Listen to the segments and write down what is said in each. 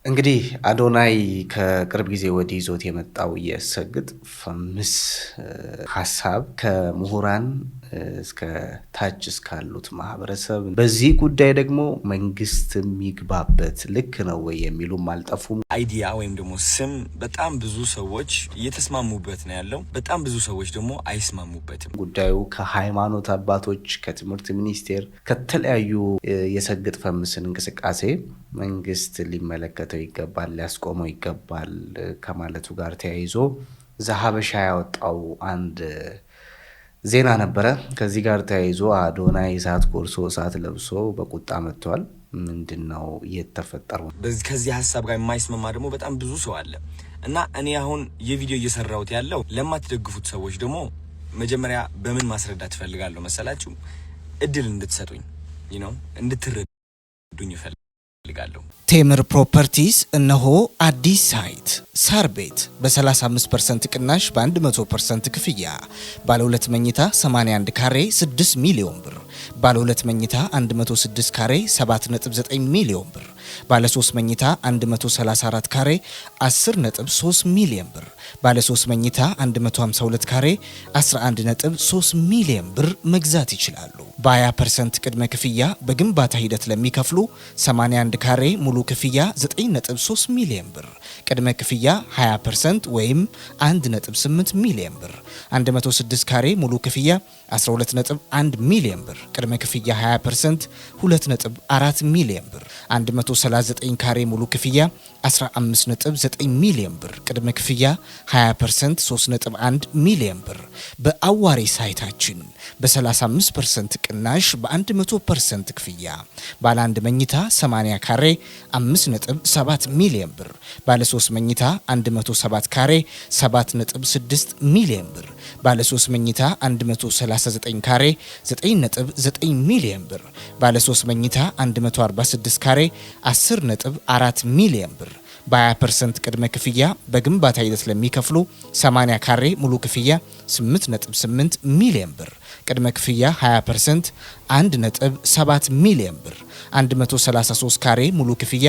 እንግዲህ አዶናይ ከቅርብ ጊዜ ወዲህ ይዞት የመጣው የሰግጥ ፈምስ ሀሳብ ከምሁራን እስከ ታች እስካሉት ማህበረሰብ በዚህ ጉዳይ ደግሞ መንግስት የሚግባበት ልክ ነው ወይ የሚሉም አልጠፉም። አይዲያ ወይም ደግሞ ስም በጣም ብዙ ሰዎች እየተስማሙበት ነው ያለው፣ በጣም ብዙ ሰዎች ደግሞ አይስማሙበትም። ጉዳዩ ከሃይማኖት አባቶች፣ ከትምህርት ሚኒስቴር፣ ከተለያዩ የሰግጥ ፈምስን እንቅስቃሴ መንግስት ሊመለከተው ይገባል፣ ሊያስቆመው ይገባል ከማለቱ ጋር ተያይዞ ዘሀበሻ ያወጣው አንድ ዜና ነበረ። ከዚህ ጋር ተያይዞ አዶናይ እሳት ጎርሶ እሳት ለብሶ በቁጣ መጥቷል። ምንድነው እየተፈጠረው? ከዚህ ሀሳብ ጋር የማይስማማ ደግሞ በጣም ብዙ ሰው አለ እና እኔ አሁን የቪዲዮ እየሰራሁት ያለው ለማትደግፉት ሰዎች ደግሞ መጀመሪያ በምን ማስረዳት እፈልጋለሁ መሰላችሁ? እድል እንድትሰጡኝ እንድትረዱኝ እፈልጋለሁ። ቴምር ፕሮፐርቲስ እነሆ አዲስ ሳይት ሳር ቤት በ35% ቅናሽ በ100% ክፍያ ባለ 2 መኝታ 81 ካሬ 6 ሚሊዮን ብር፣ ባለ 2 መኝታ 106 ካሬ 7.9 ሚሊዮን ብር፣ ባለ 3 መኝታ 134 ካሬ 10.3 ሚሊዮን ብር፣ ባለ 3 መኝታ 152 ካሬ 11.3 ሚሊዮን ብር መግዛት ይችላሉ። በ20% ቅድመ ክፍያ በግንባታ ሂደት ለሚከፍሉ 81 ካሬ ሙሉ ክፍያ 9.3 ሚሊዮን ብር፣ ቅድመ ክፍያ 20% ወይም 1.8 ሚሊዮን ብር፣ 106 ካሬ ሙሉ ክፍያ 12.1 ሚሊዮን ብር፣ ቅድመ ክፍያ 20% 2.4 ሚሊዮን ብር፣ 139 ካሬ ሙሉ ክፍያ 15.9 ሚሊዮን ብር፣ ቅድመ ክፍያ 20% 3.1 ሚሊዮን ብር። በአዋሬ ሳይታችን በ35% ቅናሽ በ100% ክፍያ ባለ 1 መኝታ 80 ካሬ 5.7 ሚሊዮን ብር፣ ባለ 3 መኝታ 107 ካሬ 7.6 ሚሊዮን ብር፣ ባለ 3 መኝታ 139 ካሬ 9.9 ሚሊዮን ብር፣ ባለ 3 መኝታ 146 ካሬ 10.4 ሚሊዮን ብር። በ20% ቅድመ ክፍያ በግንባታ ሂደት ለሚከፍሉ 80 ካሬ ሙሉ ክፍያ 8.8 ሚሊዮን ብር፣ ቅድመ ክፍያ 20% 1.7 ሚሊዮን ብር፣ 133 ካሬ ሙሉ ክፍያ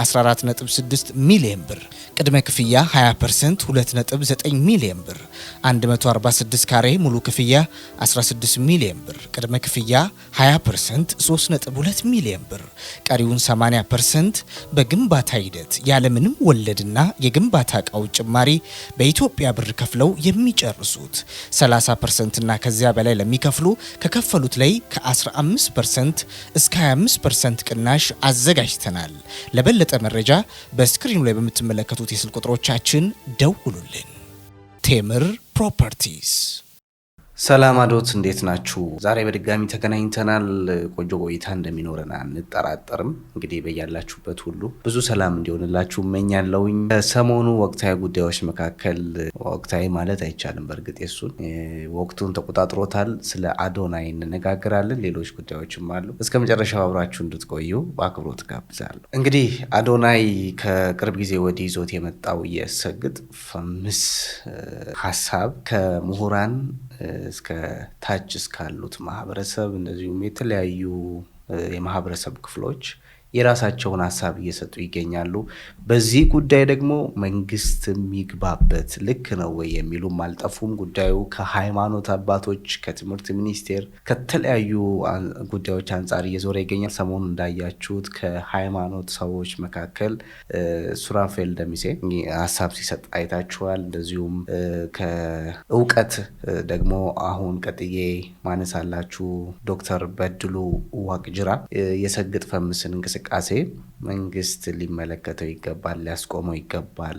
14.6 ሚሊዮን ብር፣ ቅድመ ክፍያ 20% 2.9 ሚሊዮን ብር፣ 146 ካሬ ሙሉ ክፍያ 16 ሚሊዮን ብር፣ ቅድመ ክፍያ 20% 3.2 ሚሊዮን ብር፣ ቀሪውን 80% በግንባታ ሂደት ያለምንም ወለድና የግንባታ ዕቃው ጭማሪ በኢትዮጵያ ብር ከፍለው የሚጨርሱት። 30% እና ከዚያ በላይ ለሚከፍሉ ከከፈሉት ላይ ከ15% እስከ 25% ቅናሽ አዘጋጅተናል። ለበለጠ መረጃ በስክሪኑ ላይ በምትመለከቱት የስልክ ቁጥሮቻችን ደውሉልን። ቴምር ፕሮፐርቲስ። ሰላም አዶት፣ እንዴት ናችሁ? ዛሬ በድጋሚ ተገናኝተናል። ቆንጆ ቆይታ እንደሚኖረን አንጠራጠርም። እንግዲህ በያላችሁበት ሁሉ ብዙ ሰላም እንዲሆንላችሁ እመኛለሁኝ። ከሰሞኑ ወቅታዊ ጉዳዮች መካከል ወቅታዊ ማለት አይቻልም፣ በእርግጥ የሱን ወቅቱን ተቆጣጥሮታል። ስለ አዶናይ እንነጋገራለን። ሌሎች ጉዳዮችም አሉ። እስከ መጨረሻው አብራችሁ እንድትቆዩ በአክብሮት ጋብዛለሁ። እንግዲህ አዶናይ ከቅርብ ጊዜ ወዲህ ይዞት የመጣው የሰግጥ ፈምስ ሀሳብ ከምሁራን እስከ ታች እስካሉት ማህበረሰብ እንደዚሁም የተለያዩ የማህበረሰብ ክፍሎች የራሳቸውን ሀሳብ እየሰጡ ይገኛሉ። በዚህ ጉዳይ ደግሞ መንግስት የሚግባበት ልክ ነው ወይ የሚሉም አልጠፉም። ጉዳዩ ከሃይማኖት አባቶች፣ ከትምህርት ሚኒስቴር፣ ከተለያዩ ጉዳዮች አንጻር እየዞረ ይገኛል። ሰሞኑን እንዳያችሁት ከሃይማኖት ሰዎች መካከል ሱራፌል ደሚሴ ሀሳብ ሲሰጥ አይታችኋል። እንደዚሁም ከእውቀት ደግሞ አሁን ቀጥዬ ማነሳላችሁ ዶክተር በድሉ ዋቅጅራ የሰግጥ ፈምስን እንቅስቃሴ መንግስት ሊመለከተው ይገባል፣ ሊያስቆመው ይገባል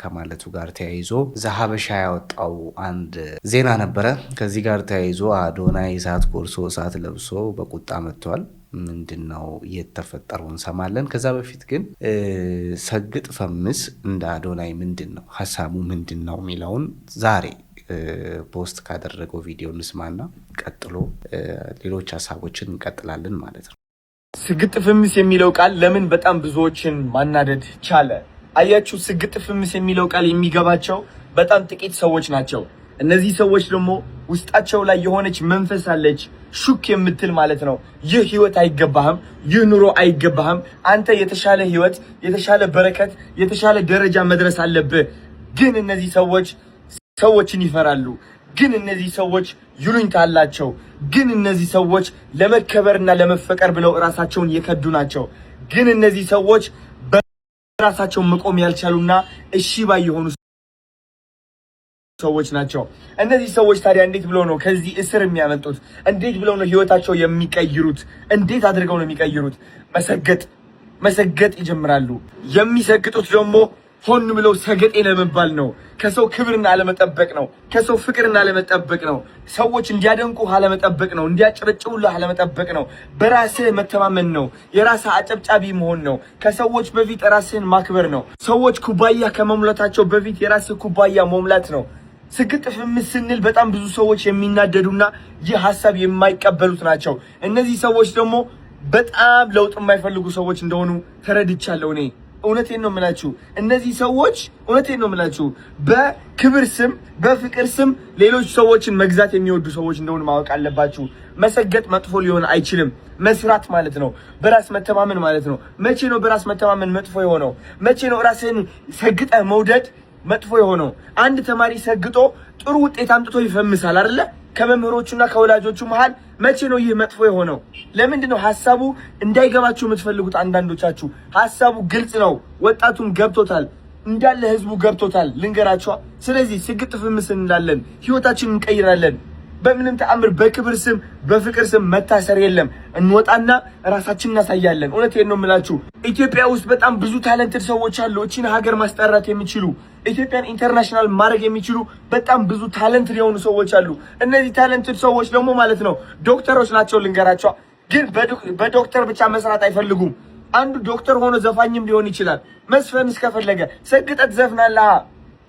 ከማለቱ ጋር ተያይዞ ዘሀበሻ ያወጣው አንድ ዜና ነበረ። ከዚህ ጋር ተያይዞ አዶናይ እሳት ጎርሶ እሳት ለብሶ በቁጣ መጥቷል። ምንድነው እየተፈጠረው እንሰማለን። ከዛ በፊት ግን ሰግጥ ፈምስ እንደ አዶናይ ምንድነው ሀሳቡ ምንድነው የሚለውን ዛሬ ፖስት ካደረገው ቪዲዮ እንስማና ቀጥሎ ሌሎች ሀሳቦችን እንቀጥላለን ማለት ነው። ስግጥ ፍምስ የሚለው ቃል ለምን በጣም ብዙዎችን ማናደድ ቻለ? አያችሁ፣ ስግጥ ፍምስ የሚለው ቃል የሚገባቸው በጣም ጥቂት ሰዎች ናቸው። እነዚህ ሰዎች ደግሞ ውስጣቸው ላይ የሆነች መንፈስ አለች፣ ሹክ የምትል ማለት ነው። ይህ ህይወት አይገባህም፣ ይህ ኑሮ አይገባህም። አንተ የተሻለ ህይወት፣ የተሻለ በረከት፣ የተሻለ ደረጃ መድረስ አለብህ። ግን እነዚህ ሰዎችን ይፈራሉ። ግን እነዚህ ሰዎች ይሉኝታ አላቸው። ግን እነዚህ ሰዎች ለመከበርና ለመፈቀር ብለው ራሳቸውን የከዱ ናቸው። ግን እነዚህ ሰዎች በራሳቸው መቆም ያልቻሉና እሺ ባይ የሆኑ ሰዎች ናቸው። እነዚህ ሰዎች ታዲያ እንዴት ብለው ነው ከዚህ እስር የሚያመጡት? እንዴት ብለው ነው ህይወታቸው የሚቀይሩት? እንዴት አድርገው ነው የሚቀይሩት? መሰገጥ ይጀምራሉ። የሚሰግጡት ደግሞ ሆን ብለው ሰገጤ ለመባል ነው። ከሰው ክብርና አለመጠበቅ ነው። ከሰው ፍቅርና አለመጠበቅ ነው። ሰዎች እንዲያደንቁ አለመጠበቅ ነው። እንዲያጨበጭቡልህ አለመጠበቅ ነው። በራስህ መተማመን ነው። የራስህ አጨብጫቢ መሆን ነው። ከሰዎች በፊት ራስህን ማክበር ነው። ሰዎች ኩባያ ከመሙላታቸው በፊት የራስህ ኩባያ መሙላት ነው። ስግጥ ፍምስ ስንል በጣም ብዙ ሰዎች የሚናደዱና ይህ ሀሳብ የማይቀበሉት ናቸው። እነዚህ ሰዎች ደግሞ በጣም ለውጥ የማይፈልጉ ሰዎች እንደሆኑ ተረድቻለሁ እኔ። እውነቴን ነው የምላችሁ። እነዚህ ሰዎች እውነቴን ነው የምላችሁ በክብር ስም በፍቅር ስም ሌሎች ሰዎችን መግዛት የሚወዱ ሰዎች እንደሆኑ ማወቅ አለባችሁ። መሰገጥ መጥፎ ሊሆን አይችልም። መስራት ማለት ነው። በራስ መተማመን ማለት ነው። መቼ ነው በራስ መተማመን መጥፎ የሆነው? መቼ ነው ራስህን ሰግጠህ መውደድ መጥፎ የሆነው? አንድ ተማሪ ሰግጦ ጥሩ ውጤት አምጥቶ ይፈምሳል አይደለ? ከመምህሮቹና ከወላጆቹ መሃል መቼ ነው ይህ መጥፎ የሆነው? ለምንድን ነው ሐሳቡ እንዳይገባችሁ የምትፈልጉት? አንዳንዶቻችሁ ሐሳቡ ግልጽ ነው። ወጣቱም ገብቶታል፣ እንዳለ ህዝቡ ገብቶታል። ልንገራችሁ። ስለዚህ ስግጥ ፍምስ እንዳለን ህይወታችንን እንቀይራለን። በምንም ተአምር በክብር ስም በፍቅር ስም መታሰር የለም። እንወጣና ራሳችንን እናሳያለን። እውነቴን ነው የምላችሁ። ኢትዮጵያ ውስጥ በጣም ብዙ ታለንትድ ሰዎች አሉ። እቺን ሀገር ማስጠራት የሚችሉ ኢትዮጵያን ኢንተርናሽናል ማድረግ የሚችሉ በጣም ብዙ ታለንትድ የሆኑ ሰዎች አሉ። እነዚህ ታለንትድ ሰዎች ደግሞ ማለት ነው ዶክተሮች ናቸው። ልንገራቸው። ግን በዶክተር ብቻ መስራት አይፈልጉም። አንዱ ዶክተር ሆኖ ዘፋኝም ሊሆን ይችላል። መስፈን እስከፈለገ ሰግጠት ዘፍናለህ።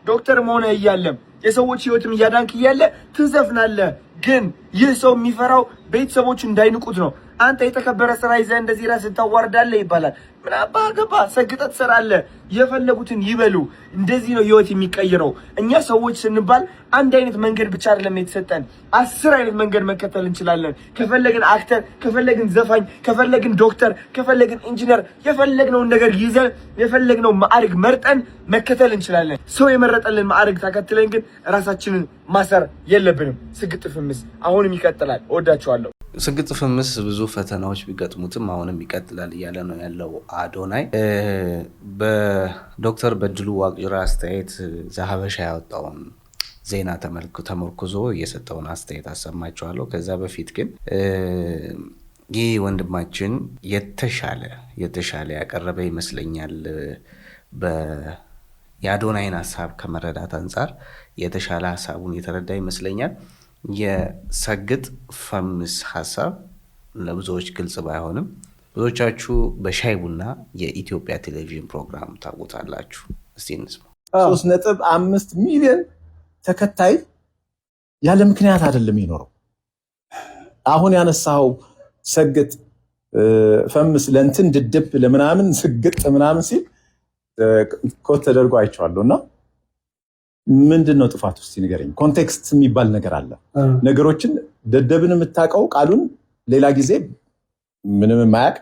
ዶክተር መሆነ እያለም የሰዎች ህይወትም እያዳንክ እያለ ትዘፍናለህ። ግን ይህ ሰው የሚፈራው ቤተሰቦቹ እንዳይንቁት ነው። አንተ የተከበረ ስራ ይዘህ እንደዚህ ራስህን ታዋርዳለህ ይባላል። ምን አባህ ገባ? ሰግጠት ትሰራለህ። የፈለጉትን ይበሉ። እንደዚህ ነው ህይወት የሚቀየረው። እኛ ሰዎች ስንባል አንድ አይነት መንገድ ብቻ አይደለም የተሰጠን፣ 10 አይነት መንገድ መከተል እንችላለን። ከፈለግን አክተር፣ ከፈለግን ዘፋኝ፣ ከፈለግን ዶክተር፣ ከፈለግን ኢንጂነር፣ የፈለግነውን ነገር ይዘን የፈለግነው ማዕረግ መርጠን መከተል እንችላለን። ሰው የመረጠልን ማዕረግ ተከትለን ግን ራሳችንን ማሰር የለብንም። ስግጥ ፍምስ አሁንም ይቀጥላል። እወዳችኋለሁ። ስግጥ ፍምስ ብዙ ፈተናዎች ቢገጥሙትም አሁንም ይቀጥላል እያለ ነው ያለው አዶናይ። በዶክተር በድሉ ዋቅጅራ አስተያየት ዘሀበሻ ያወጣውን ዜና ተመርኩዞ የሰጠውን አስተያየት አሰማችኋለሁ። ከዛ በፊት ግን ይህ ወንድማችን የተሻለ ያቀረበ ይመስለኛል። የአዶናይን ሀሳብ ከመረዳት አንጻር የተሻለ ሀሳቡን የተረዳ ይመስለኛል። የሰግጥ ፈምስ ሀሳብ ለብዙዎች ግልጽ ባይሆንም ብዙዎቻችሁ በሻይ ቡና የኢትዮጵያ ቴሌቪዥን ፕሮግራም ታውቁታላችሁ። እስቲ እንስማ። 3.5 ሚሊዮን ተከታይ ያለ ምክንያት አይደለም ይኖረው። አሁን ያነሳው ሰግጥ ፈምስ ለእንትን ድድብ ለምናምን ስግጥ ምናምን ሲል ኮት ተደርጎ አይቼዋለሁና ምንድነው ጥፋቱ? እስቲ ንገረኝ። ኮንቴክስት የሚባል ነገር አለ። ነገሮችን ደደብን የምታውቀው ቃሉን ሌላ ጊዜ ምንም የማያውቅ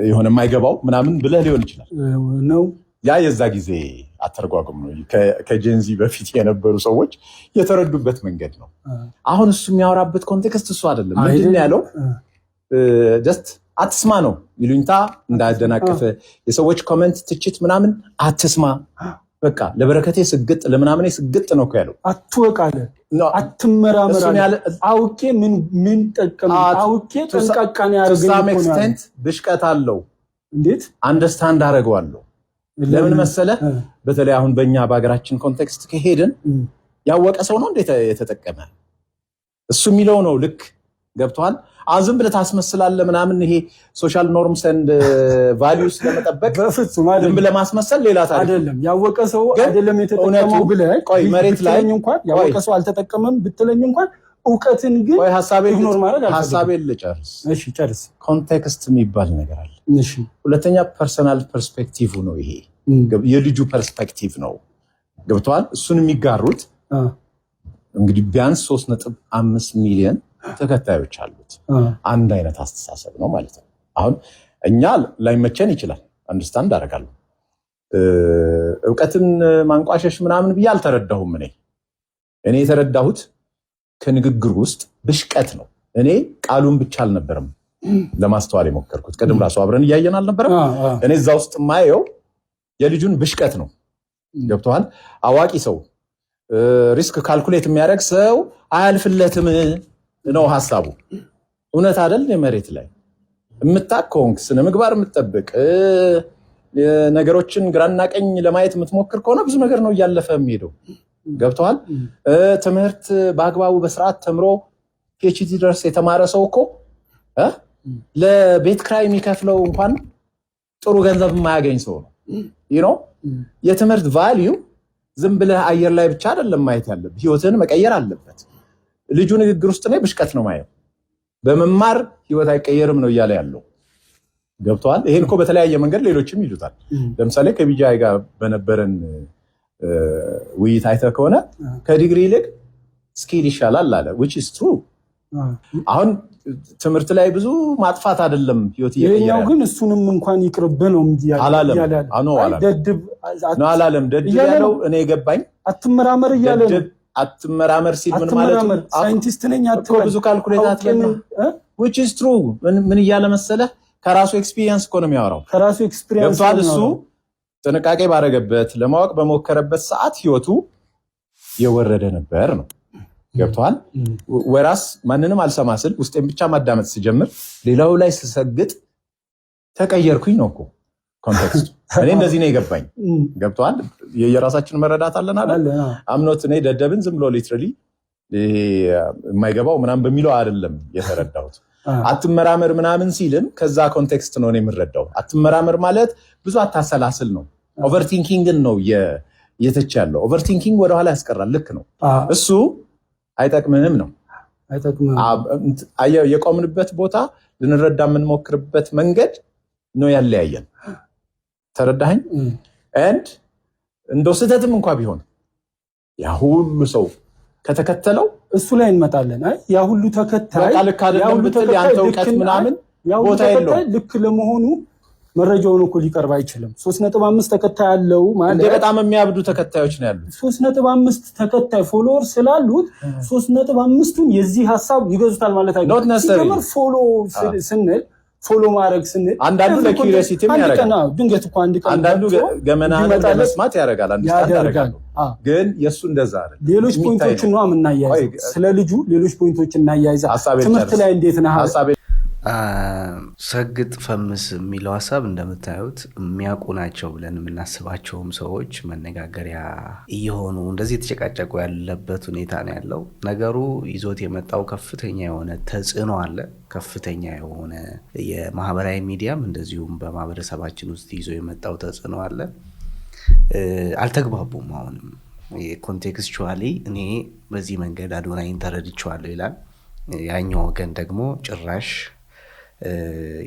የሆነ የማይገባው ምናምን ብለህ ሊሆን ይችላል ነው። ያ የዛ ጊዜ አተረጓጎም ነው። ከጄንዚ በፊት የነበሩ ሰዎች የተረዱበት መንገድ ነው። አሁን እሱ የሚያወራበት ኮንቴክስት እሱ አይደለም። ምንድን ያለው ጀስት አትስማ ነው። ይሉኝታ እንዳያደናቀፈ የሰዎች ኮሜንት፣ ትችት ምናምን አትስማ። በቃ ለበረከቴ ስግጥ ለምናምኔ ስግጥ ነው እኮ ያለው። አትወቃለ አትመራመራ አውቄ ምን ጠቀም አውቄ ጠንቃቃን ያርገኝ ኮንቴንት ብሽቀት አለው። እንዴት አንደርስታንድ አደርገዋለሁ። ለምን መሰለ? በተለይ አሁን በእኛ በሀገራችን ኮንቴክስት ከሄድን ያወቀ ሰው ነው እንዴት የተጠቀመ እሱ የሚለው ነው ልክ ገብቷል። አዝም ብለህ ታስመስላለህ ምናምን ይሄ ሶሻል ኖርምስ ኤንድ ቫልዩስ ለመጠበቅ በፍጹም አይደለም ብለህ ማስመሰል ሌላ ታሪክ አይደለም። ያወቀ ሰው አይደለም የተጠቀመው ብለህ ቆይ መሬት ላይ እንኳን ያወቀ ሰው አልተጠቀመም ብትለኝ እንኳን ዕውቀትን ግን ቆይ ሐሳቤን ልጨርስ። እሺ ጨርስ። ኮንቴክስት የሚባል ነገር አለ። እሺ ሁለተኛ ፐርሰናል ፐርስፔክቲቭ ነው። ይሄ የልጁ ፐርስፔክቲቭ ነው። ገብቷል። እሱን የሚጋሩት እንግዲህ ቢያንስ 3.5 ሚሊዮን ተከታዮች አሉት። አንድ አይነት አስተሳሰብ ነው ማለት ነው። አሁን እኛ ላይመቸን ይችላል፣ አንደርስታንድ አደርጋለሁ። ዕውቀትን ማንቋሸሽ ምናምን ብዬ አልተረዳሁም። እኔ የተረዳሁት ከንግግር ውስጥ ብሽቀት ነው። እኔ ቃሉን ብቻ አልነበረም ለማስተዋል የሞከርኩት። ቀደም ራሱ አብረን እያየን አልነበረም? እኔ እዛ ውስጥ ማየው የልጁን ብሽቀት ነው። ገብቶሃል? አዋቂ ሰው ሪስክ ካልኩሌት የሚያደርግ ሰው አያልፍለትም ነው ሐሳቡ። እውነት አይደል? የመሬት ላይ የምታከውንክ ስነ ምግባር የምትጠብቅ ነገሮችን ግራና ቀኝ ለማየት የምትሞክር ከሆነ ብዙ ነገር ነው እያለፈ የሚሄደው። ገብቶሃል? ትምህርት በአግባቡ በስርዓት ተምሮ ፒኤችዲ ድረስ የተማረ ሰው እኮ ለቤት ክራይ የሚከፍለው እንኳን ጥሩ ገንዘብ የማያገኝ ሰው ነው። የትምህርት ቫልዩ ዝም ብለህ አየር ላይ ብቻ አይደለም ማየት ያለብህ፣ ህይወትን መቀየር አለበት። ልጁ ንግግር ውስጥ ነው ብሽቀት ነው ማየው። በመማር ህይወት አይቀየርም ነው እያለ ያለው። ገብቷል? ይሄን እኮ በተለያየ መንገድ ሌሎችም ይሉታል። ለምሳሌ ከቢጃይ ጋር በነበረን ውይይት አይተህ ከሆነ ከዲግሪ ይልቅ ስኪል ይሻላል አለ which is true። አሁን ትምህርት ላይ ብዙ ማጥፋት አይደለም ህይወት ይሄኛው ግን እሱንም እንኳን ይቅርብ ነው አላለም። ደድብ ያለው እኔ ገባኝ። አትመራመር እያለ ነው። አትመራመር ሲል ምን ማለት ነው? ሳይንቲስት ነኝ አትበል፣ ብዙ ካልኩሌት አትበል which is true። ምን እያለ መሰለህ? ከራሱ ኤክስፒሪየንስ እኮ ነው የሚያወራው። ከራሱ ኤክስፒሪየንስ እሱ ጥንቃቄ ባረገበት ለማወቅ በሞከረበት ሰዓት ህይወቱ የወረደ ነበር ነው። ገብቷል? ወራስ ማንንም አልሰማ ስል ውስጤን ብቻ ማዳመጥ ሲጀምር ሌላው ላይ ስሰግጥ ተቀየርኩኝ ነው እኮ ኮንቴክስቱ። እኔ እንደዚህ ነው የገባኝ። ገብቷል? የራሳችን መረዳት አለን አይደል? አምኖት እኔ ደደብን ዝም ብሎ ሊትራሊ የማይገባው ምናምን በሚለው አይደለም የተረዳሁት። አትመራመር ምናምን ሲልም ከዛ ኮንቴክስት ነው የምረዳው። አትመራመር ማለት ብዙ አታሰላስል ነው። ኦቨርቲንኪንግን ነው የተቻለው። ኦቨርቲንኪንግ ወደ ኋላ ያስቀራል። ልክ ነው። እሱ አይጠቅምንም ነው። የቆምንበት ቦታ ልንረዳ የምንሞክርበት መንገድ ነው ያለያየን። ተረዳኸኝ? እንደው ስህተትም እንኳን ቢሆን ያ ሁሉ ሰው ከተከተለው እሱ ላይ እንመጣለን። ያ ሁሉ ተከታይ ልክ አይደለም ብትል ያንተ ዕውቀት ምናምን ቦታ የለውም። ልክ ለመሆኑ መረጃውን እኮ ሊቀርብ አይችልም። 3.5 ተከታይ ያለው ማለት በጣም የሚያብዱ ተከታዮች ነው ያሉት። 3.5 ተከታይ ፎሎወር ስላሉት 3.5ቱን የዚህ ሐሳብ ይገዙታል ማለት አይደለም። ሲጀምር ፎሎ ስንል ፎሎ ማድረግ ስንል አንዳንዱ ለኪዩሪዮሲቲም ያደርጋል። ድንገት እኮ አንዳንዱ ገመና ለመስማት ያደርጋል። ያደርጋል። ግን የሱ እንደዛ አይደለም። ሌሎች ፖይንቶችን ነው የምናያይዘው። ስለ ልጁ ሌሎች ፖይንቶችን እናያይዛ። ትምህርት ላይ እንዴት ነህ? ሰግጥ ፈምስ የሚለው ሀሳብ እንደምታዩት የሚያውቁ ናቸው ብለን የምናስባቸውም ሰዎች መነጋገሪያ እየሆኑ እንደዚህ የተጨቃጨቁ ያለበት ሁኔታ ነው ያለው። ነገሩ ይዞት የመጣው ከፍተኛ የሆነ ተጽዕኖ አለ። ከፍተኛ የሆነ የማህበራዊ ሚዲያም እንደዚሁም በማህበረሰባችን ውስጥ ይዞ የመጣው ተጽዕኖ አለ። አልተግባቡም። አሁንም ኮንቴክስቹዋሊ እኔ በዚህ መንገድ አዶናይን ተረድቼዋለሁ ይላል። ያኛው ወገን ደግሞ ጭራሽ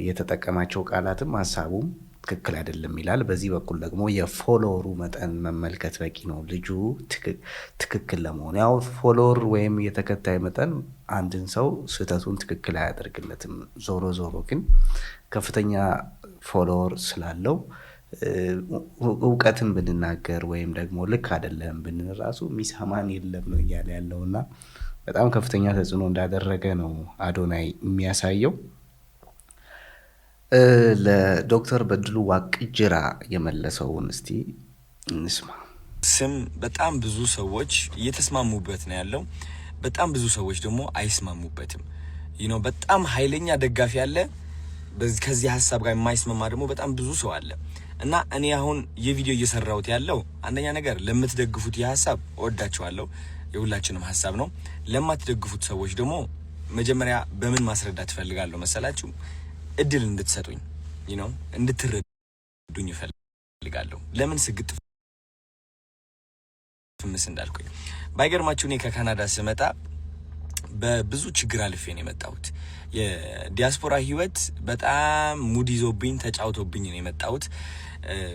የተጠቀማቸው ቃላትም ሀሳቡም ትክክል አይደለም ይላል። በዚህ በኩል ደግሞ የፎሎወሩ መጠን መመልከት በቂ ነው ልጁ ትክክል ለመሆኑ። ያው ፎሎወር ወይም የተከታይ መጠን አንድን ሰው ስህተቱን ትክክል አያደርግለትም። ዞሮ ዞሮ ግን ከፍተኛ ፎሎወር ስላለው እውቀትን ብንናገር ወይም ደግሞ ልክ አይደለም ብንል ራሱ ሚሰማን የለም ነው እያለ ያለውና በጣም ከፍተኛ ተጽዕኖ እንዳደረገ ነው አዶናይ የሚያሳየው። ለዶክተር በድሉ ዋቅጅራ የመለሰውን እስቲ እንስማ። ስም በጣም ብዙ ሰዎች እየተስማሙበት ነው ያለው። በጣም ብዙ ሰዎች ደግሞ አይስማሙበትም። በጣም ኃይለኛ ደጋፊ አለ። ከዚህ ሀሳብ ጋር የማይስማማ ደግሞ በጣም ብዙ ሰው አለ። እና እኔ አሁን የቪዲዮ እየሰራሁት ያለው አንደኛ ነገር ለምትደግፉት የሀሳብ እወዳችኋለሁ። የሁላችንም ሀሳብ ነው። ለማትደግፉት ሰዎች ደግሞ መጀመሪያ በምን ማስረዳት እፈልጋለሁ መሰላችሁ? እድል እንድትሰጡኝ እንድትረዱኝ እፈልጋለሁ። ለምን ስግጥ ፍምስ እንዳልኩኝ ባይገርማችሁ እኔ ከካናዳ ስመጣ በብዙ ችግር አልፌ ነው የመጣሁት። የዲያስፖራ ህይወት በጣም ሙድ ይዞብኝ ተጫውቶብኝ ነው የመጣሁት።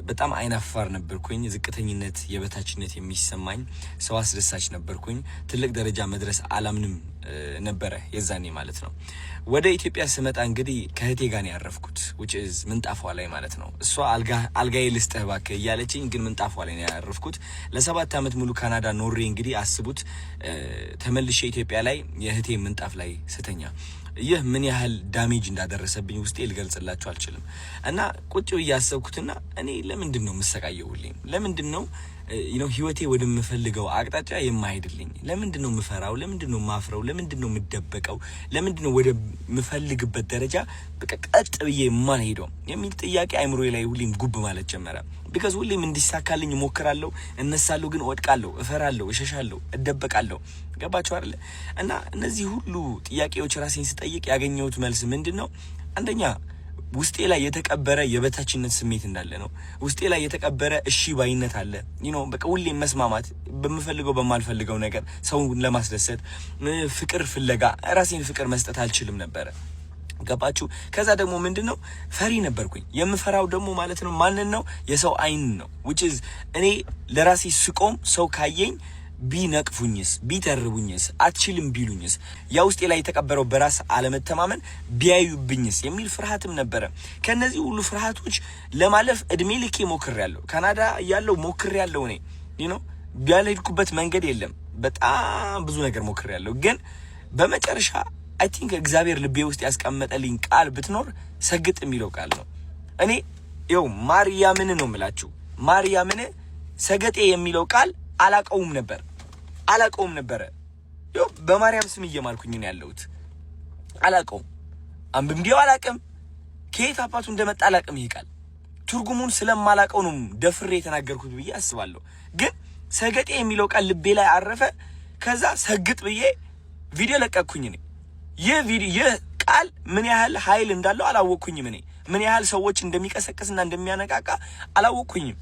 በጣም አይናፋር ነበርኩኝ። ዝቅተኝነት፣ የበታችነት የሚሰማኝ ሰው አስደሳች ነበርኩኝ። ትልቅ ደረጃ መድረስ አላምንም ነበረ የዛኔ ማለት ነው። ወደ ኢትዮጵያ ስመጣ እንግዲህ ከእህቴ ጋር ነው ያረፍኩት which is ምንጣፏ ላይ ማለት ነው። እሷ አልጋዬ ልስጥህ እባክህ እያለችኝ ግን ምንጣፏ ላይ ነው ያረፍኩት። ለ7 ዓመት ሙሉ ካናዳ ኖሬ እንግዲህ አስቡት ተመልሼ ኢትዮጵያ ላይ የእህቴ ምንጣፍ ላይ ስተኛ ይህ ምን ያህል ዳሜጅ እንዳደረሰብኝ ውስጤ ልገልጽላችሁ አልችልም። እና ቁጭ እያሰብኩትና እኔ ለምንድን ነው የምሰቃየው? ለምንድን ነው ህይወቴ ወደምፈልገው አቅጣጫ የማይሄድልኝ? ለምንድን ነው የምፈራው? ለምንድን ነው የማፍረው? ለምንድን ነው የምደበቀው? ለምንድን ነው ወደ ምፈልግበት ደረጃ በቀጥ ብዬ የማልሄደው የሚል ጥያቄ አይምሮዬ ላይ ሁሌም ጉብ ማለት ጀመረ። ቢካዝ ሁሌም እንዲሳካልኝ እሞክራለሁ፣ እነሳለሁ፣ ግን እወድቃለሁ፣ እፈራለሁ፣ እሸሻለሁ፣ እደበቃለሁ። ገባችሁ አይደል? እና እነዚህ ሁሉ ጥያቄዎች ራሴን ስጠይቅ ያገኘሁት መልስ ምንድነው? አንደኛ ውስጤ ላይ የተቀበረ የበታችነት ስሜት እንዳለ ነው። ውስጤ ላይ የተቀበረ እሺ ባይነት አለ። በቃ ሁሌም መስማማት በምፈልገው በማልፈልገው ነገር ሰውን ለማስደሰት ፍቅር ፍለጋ ራሴን ፍቅር መስጠት አልችልም ነበረ። ገባችሁ? ከዛ ደግሞ ምንድነው ፈሪ ነበርኩኝ። የምፈራው ደግሞ ማለት ነው ማንን ነው? የሰው አይን ነው which is እኔ ለራሴ ስቆም ሰው ካየኝ ቢነቅፉኝስ፣ ቢተርቡኝስ፣ አትችልም ቢሉኝስ፣ ያ ውስጤ ላይ የተቀበረው በራስ አለመተማመን ቢያዩብኝስ የሚል ፍርሃትም ነበረ። ከነዚህ ሁሉ ፍርሃቶች ለማለፍ እድሜ ልኬ ሞክሬያለሁ። ካናዳ ያለው ሞክሬያለሁ። እኔ ቢያልሄድኩበት መንገድ የለም። በጣም ብዙ ነገር ሞክሬያለሁ። ግን በመጨረሻ አይ ቲንክ እግዚአብሔር ልቤ ውስጥ ያስቀመጠልኝ ቃል ብትኖር ሰግጥ የሚለው ቃል ነው። እኔ ማርያምን ነው የምላችሁ። ማርያምን ሰገጤ የሚለው ቃል አላቀውም ነበረ። በማርያም ስም እየማልኩኝ ነው ያለሁት። አላቀውም፣ አንብቤው አላቅም፣ ከየት አባቱ እንደመጣ አላቅም። ይሄ ቃል ትርጉሙን ስለማላቀው ነው ደፍሬ የተናገርኩት ብዬ አስባለሁ። ግን ሰገጤ የሚለው ቃል ልቤ ላይ አረፈ። ከዛ ሰግጥ ብዬ ቪዲዮ ለቀቅኩኝ። ይህ ቃል ምን ያህል ኃይል እንዳለው አላወቅኩኝም። ምን ያህል ሰዎች እንደሚቀሰቅስና እንደሚያነቃቃ አላወቅኩኝም።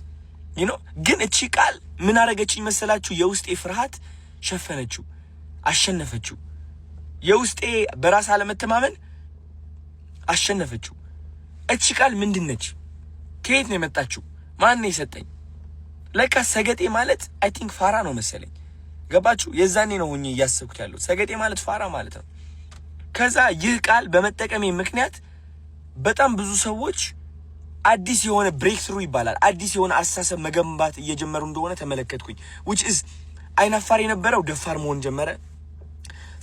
ግን እቺ ቃል ምን አረገችኝ መሰላችሁ? የውስጤ ፍርሃት ሸፈነችው፣ አሸነፈችው። የውስጤ በራስ አለመተማመን አሸነፈችው። እቺ ቃል ምንድነች? ከየት ነው የመጣችው? ማን ነው የሰጠኝ? ለካ ሰገጤ ማለት አይ ቲንክ ፋራ ነው መሰለኝ። ገባችሁ? የዛኔ ነው ሆኜ እያሰብኩት ያለው ሰገጤ ማለት ፋራ ማለት ነው። ከዛ ይህ ቃል በመጠቀሜ ምክንያት በጣም ብዙ ሰዎች አዲስ የሆነ ብሬክ ትሩ ይባላል አዲስ የሆነ አስተሳሰብ መገንባት እየጀመሩ እንደሆነ ተመለከትኩኝ። which is አይናፋር የነበረው ደፋር መሆን ጀመረ።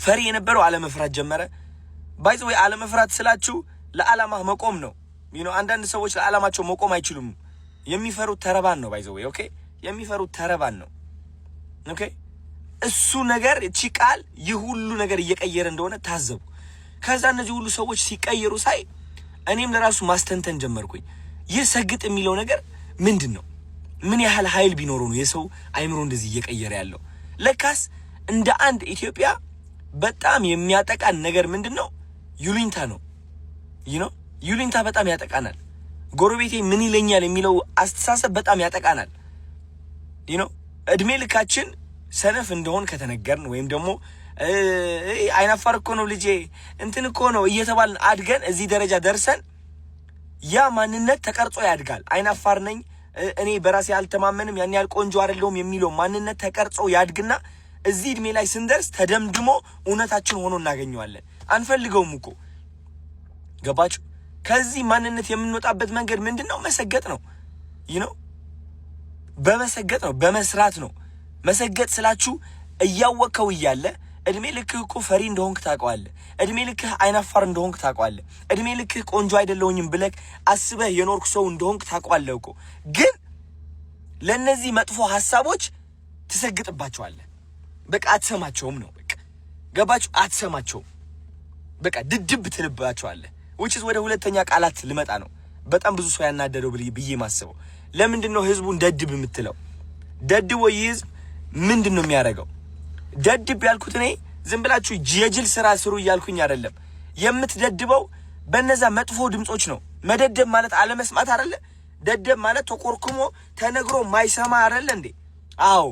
ፈሪ የነበረው አለመፍራት ጀመረ። ባይ ዘ ወይ አለመፍራት ስላችሁ ለዓላማ መቆም ነው። አንዳንድ ሰዎች ለዓላማቸው መቆም አይችሉም። የሚፈሩት ተረባን ነው። ባይ ዘ ወይ ኦኬ፣ የሚፈሩት ተረባን ነው። ኦኬ፣ እሱ ነገር እቺ ቃል ይህ ሁሉ ነገር እየቀየረ እንደሆነ ታዘቡ። ከዛ እነዚህ ሁሉ ሰዎች ሲቀየሩ ሳይ እኔም ለራሱ ማስተንተን ጀመርኩኝ። ይህ ሰግጥ የሚለው ነገር ምንድነው? ምን ያህል ኃይል ቢኖረው ነው የሰው አይምሮ እንደዚህ እየቀየረ ያለው? ለካስ እንደ አንድ ኢትዮጵያ በጣም የሚያጠቃን ነገር ምንድነው? ዩሊንታ ነው። ዩሊንታ በጣም ያጠቃናል። ጎረቤቴ ምን ይለኛል የሚለው አስተሳሰብ በጣም ያጠቃናል። እድሜ ልካችን ሰነፍ እንደሆን ከተነገርን ወይም ደግሞ አይናፋር እኮ ነው ልጄ እንትን እኮ ነው እየተባልን አድገን እዚህ ደረጃ ደርሰን ያ ማንነት ተቀርጾ ያድጋል። አይናፋር ነኝ እኔ በራሴ አልተማመንም ያን ያህል ቆንጆ አይደለሁም የሚለው ማንነት ተቀርጾ ያድግና እዚህ እድሜ ላይ ስንደርስ ተደምድሞ እውነታችን ሆኖ እናገኘዋለን። አንፈልገውም እኮ ገባችሁ? ከዚህ ማንነት የምንወጣበት መንገድ ምንድነው? መሰገጥ ነው። በመሰገጥ ነው፣ በመስራት ነው። መሰገጥ ስላችሁ እያወቀው እያለ እድሜ ልክህ እኮ ፈሪ እንደሆንክ ታውቀዋለህ። እድሜ ልክህ አይናፋር እንደሆንክ ታውቀዋለህ። እድሜ ልክህ ቆንጆ አይደለሁኝም ብለህ አስበህ የኖርክ ሰው እንደሆንክ ታውቀዋለህ እኮ። ግን ለነዚህ መጥፎ ሐሳቦች ትሰግጥባቸዋለህ። በቃ አትሰማቸውም ነው። በቃ ገባችሁ? አትሰማቸውም። በቃ ድድብ ትልባቸዋለህ። which is ወደ ሁለተኛ ቃላት ልመጣ ነው። በጣም ብዙ ሰው ያናደደው ብዬ ማስበው ለምንድን ነው ህዝቡን ደድብ የምትለው? ደድብ ወይ ህዝብ ምንድን ነው የሚያደርገው? ደድብ ያልኩት እኔ ዝም ብላችሁ የጅል ስራ ስሩ እያልኩኝ አይደለም። የምትደድበው በእነዛ መጥፎ ድምጾች ነው። መደደብ ማለት አለመስማት አይደለ? ደደብ ማለት ተቆርኩሞ ተነግሮ ማይሰማ አይደለ እንዴ? አዎ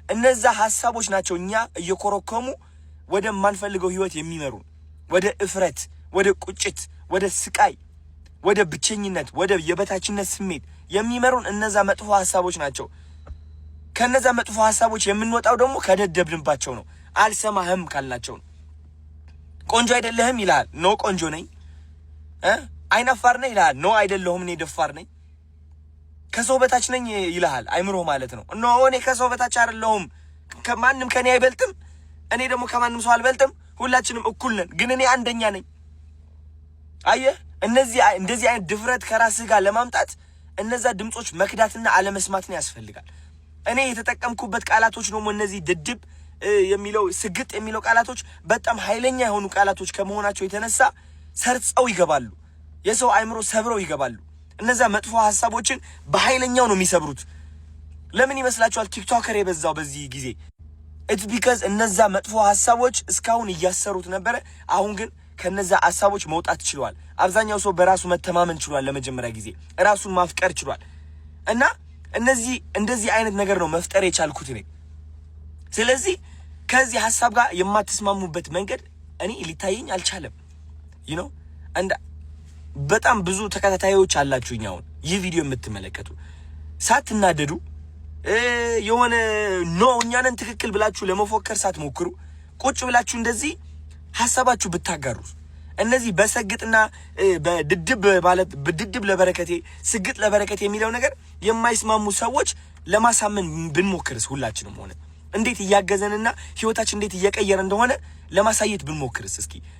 እነዛ ሐሳቦች ናቸው እኛ እየኮረኮሙ ወደ ማንፈልገው ህይወት የሚመሩን፣ ወደ እፍረት፣ ወደ ቁጭት፣ ወደ ስቃይ፣ ወደ ብቸኝነት፣ ወደ የበታችነት ስሜት የሚመሩን እነዛ መጥፎ ሐሳቦች ናቸው። ከነዛ መጥፎ ሐሳቦች የምንወጣው ደግሞ ከደደብንባቸው ነው። አልሰማህም ካልናቸው ነው። ቆንጆ አይደለህም ይላል። ኖ ቆንጆ ነኝ። አይናፋር ነኝ ይላል። ኖ አይደለሁም፣ እኔ ደፋር ነኝ። ከሰው በታች ነኝ ይልሃል አይምሮ ማለት ነው። ኖ እኔ ከሰው በታች አይደለሁም፣ ከማንም ከኔ አይበልጥም፣ እኔ ደግሞ ከማንም ሰው አልበልጥም፣ ሁላችንም እኩል ነን፣ ግን እኔ አንደኛ ነኝ። አየህ፣ እንደዚህ አይነት ድፍረት ከራስህ ጋር ለማምጣት እነዛ ድምጾች መክዳትና አለመስማትን ያስፈልጋል። እኔ የተጠቀምኩበት ቃላቶች ደግሞ እነዚህ ድድብ የሚለው ስግጥ የሚለው ቃላቶች በጣም ኃይለኛ የሆኑ ቃላቶች ከመሆናቸው የተነሳ ሰርጸው ይገባሉ፣ የሰው አይምሮ ሰብረው ይገባሉ። እነዛ መጥፎ ሐሳቦችን በኃይለኛው ነው የሚሰብሩት። ለምን ይመስላችኋል ቲክቶከር የበዛው በዚህ ጊዜ? ኢትስ ቢካዝ እነዛ መጥፎ ሐሳቦች እስካሁን እያሰሩት ነበረ። አሁን ግን ከነዛ ሐሳቦች መውጣት ችሏል። አብዛኛው ሰው በራሱ መተማመን ችሏል። ለመጀመሪያ ጊዜ ራሱን ማፍቀር ችሏል። እና እንደዚህ አይነት ነገር ነው መፍጠር የቻልኩት እኔ። ስለዚህ ከዚህ ሐሳብ ጋር የማትስማሙበት መንገድ እኔ ሊታየኝ አልቻለም። እንደ በጣም ብዙ ተከታታዮች አላችሁኝ አሁን ይህ ቪዲዮ የምትመለከቱ ሳትናደዱ የሆነ እኛንን ትክክል ብላችሁ ለመፎከር ሳትሞክሩ ቁጭ ብላችሁ እንደዚህ ሐሳባችሁ ብታጋሩ እነዚህ በሰግጥና በድድብ ማለት በድድብ ለበረከቴ ስግጥ ለበረከቴ የሚለው ነገር የማይስማሙ ሰዎች ለማሳመን ብንሞክርስ ሁላችንም ሆነ እንዴት እያገዘንና ህይወታችን እንዴት እየቀየረ እንደሆነ ለማሳየት ብንሞክርስ?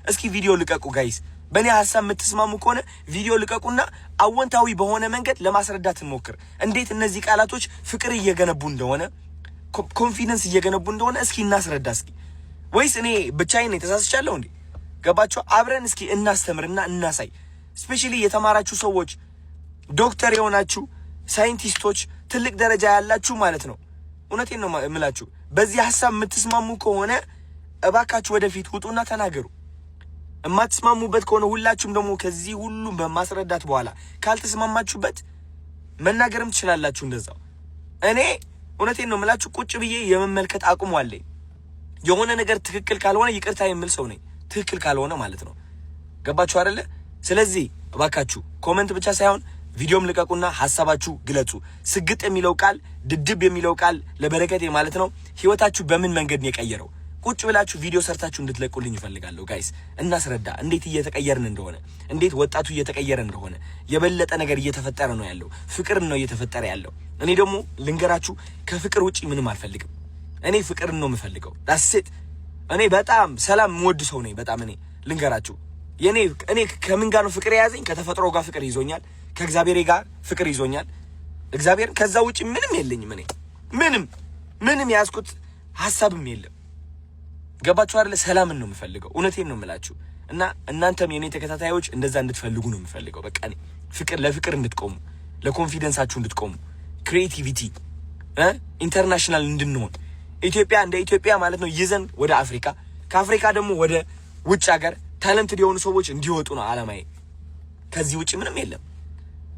እስኪ ቪዲዮ ልቀቁ ጋይስ። በእኔ ሐሳብ የምትስማሙ ከሆነ ቪዲዮ ልቀቁና አወንታዊ በሆነ መንገድ ለማስረዳት እንሞክር። እንዴት እነዚህ ቃላቶች ፍቅር እየገነቡ እንደሆነ ኮንፊደንስ እየገነቡ እንደሆነ እስኪ እናስረዳ። ወይስ እኔ ብቻዬን ተሳስቻለሁ እንዴ? ገባችሁ? አብረን እስኪ እናስተምርና እናሳይ። ስፔሻሊ የተማራችሁ ሰዎች፣ ዶክተር የሆናችሁ ሳይንቲስቶች፣ ትልቅ ደረጃ ያላችሁ ማለት ነው። እውነቴን ነው የምላችሁ። በዚህ ሐሳብ የምትስማሙ ከሆነ እባካችሁ ወደፊት ውጡና ተናገሩ። የማትስማሙበት ከሆነ ሁላችሁም ደግሞ ከዚህ ሁሉም በማስረዳት በኋላ ካልተስማማችሁበት መናገርም ትችላላችሁ እንደዛው። እኔ እውነቴን ነው የምላችሁ ቁጭ ብዬ የመመልከት አቁሙ አለኝ። የሆነ ነገር ትክክል ካልሆነ ይቅርታ የምል ሰው ነኝ። ትክክል ካልሆነ ማለት ነው። ገባችሁ አይደለ? ስለዚህ እባካችሁ ኮሜንት ብቻ ሳይሆን ቪዲዮም ልቀቁና ሐሳባችሁ ግለጹ። ስግጥ የሚለው ቃል ድድብ የሚለው ቃል ለበረከቴ ማለት ነው ህይወታችሁ በምን መንገድ ነው የቀየረው? ቁጭ ብላችሁ ቪዲዮ ሰርታችሁ እንድትለቁልኝ ይፈልጋለሁ ጋይስ። እናስረዳ እንዴት እየተቀየርን እንደሆነ፣ እንዴት ወጣቱ እየተቀየረ እንደሆነ። የበለጠ ነገር እየተፈጠረ ነው ያለው። ፍቅር ነው እየተፈጠረ ያለው። እኔ ደግሞ ልንገራችሁ ከፍቅር ውጪ ምንም አልፈልግም። እኔ ፍቅርን ነው የምፈልገው። ዳስት እኔ በጣም ሰላም የምወድ ሰው ነኝ። በጣም እኔ ልንገራችሁ እኔ ከምን ጋር ነው ፍቅር የያዘኝ? ከተፈጥሮ ጋር ፍቅር ይዞኛል። ከእግዚአብሔር ጋር ፍቅር ይዞኛል። እግዚአብሔር ከዛ ውጪ ምንም የለኝም። እኔ ምንም ያዝኩት ሐሳብም የለም። ገባችሁ አይደለ? ሰላምን ነው የምፈልገው። እውነቴን ነው የምላችሁ። እና እናንተም የኔ ተከታታዮች እንደዛ እንድትፈልጉ ነው የምፈልገው። በቃ እኔ ለፍቅር እንድትቆሙ፣ ለኮንፊደንሳችሁ እንድትቆሙ፣ ክሪኤቲቪቲ ኢንተርናሽናል እንድንሆን ኢትዮጵያ እንደ ኢትዮጵያ ማለት ነው ይዘን ወደ አፍሪካ፣ ከአፍሪካ ደግሞ ወደ ውጭ ሀገር ታለንትድ የሆኑ ሰዎች እንዲወጡ ነው አላማዬ። ከዚህ ውጭ ምንም የለም።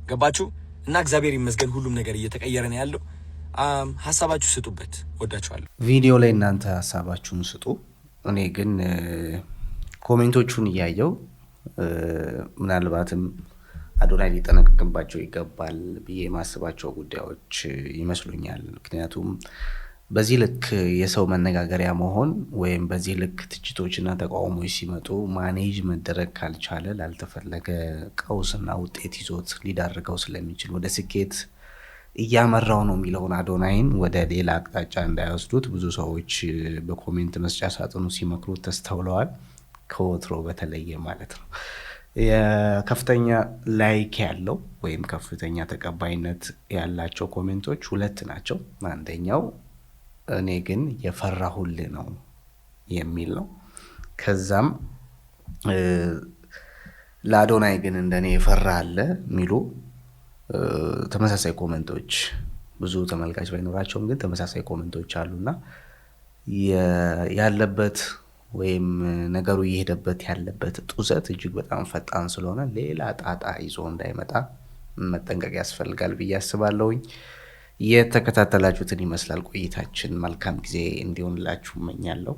ገባችሁ? እና እግዚአብሔር ይመስገን ሁሉም ነገር እየተቀየረ ነው ያለው። ሐሳባችሁ ስጡበት። ወዳችኋለሁ። ቪዲዮ ላይ እናንተ ሐሳባችሁን ስጡ። እኔ ግን ኮሜንቶቹን እያየው ምናልባትም አዶናይ ሊጠነቀቅባቸው ይገባል ብዬ የማስባቸው ጉዳዮች ይመስሉኛል። ምክንያቱም በዚህ ልክ የሰው መነጋገሪያ መሆን ወይም በዚህ ልክ ትችቶችና ተቃውሞች ሲመጡ ማኔጅ መደረግ ካልቻለ ላልተፈለገ ቀውስና ውጤት ይዞት ሊዳርገው ስለሚችል ወደ ስኬት እያመራው ነው የሚለውን አዶናይን ወደ ሌላ አቅጣጫ እንዳይወስዱት ብዙ ሰዎች በኮሜንት መስጫ ሳጥኑ ሲመክሩት ተስተውለዋል። ከወትሮ በተለየ ማለት ነው። የከፍተኛ ላይክ ያለው ወይም ከፍተኛ ተቀባይነት ያላቸው ኮሜንቶች ሁለት ናቸው። አንደኛው እኔ ግን የፈራሁልህ ነው የሚል ነው። ከዛም ለአዶናይ ግን እንደኔ የፈራ አለ የሚሉ ተመሳሳይ ኮሜንቶች፣ ብዙ ተመልካች ባይኖራቸውም ግን ተመሳሳይ ኮሜንቶች አሉና ያለበት ወይም ነገሩ እየሄደበት ያለበት ጡዘት እጅግ በጣም ፈጣን ስለሆነ ሌላ ጣጣ ይዞ እንዳይመጣ መጠንቀቅ ያስፈልጋል ብዬ አስባለሁኝ። የተከታተላችሁትን ይመስላል ቆይታችን። መልካም ጊዜ እንዲሆንላችሁ እመኛለሁ።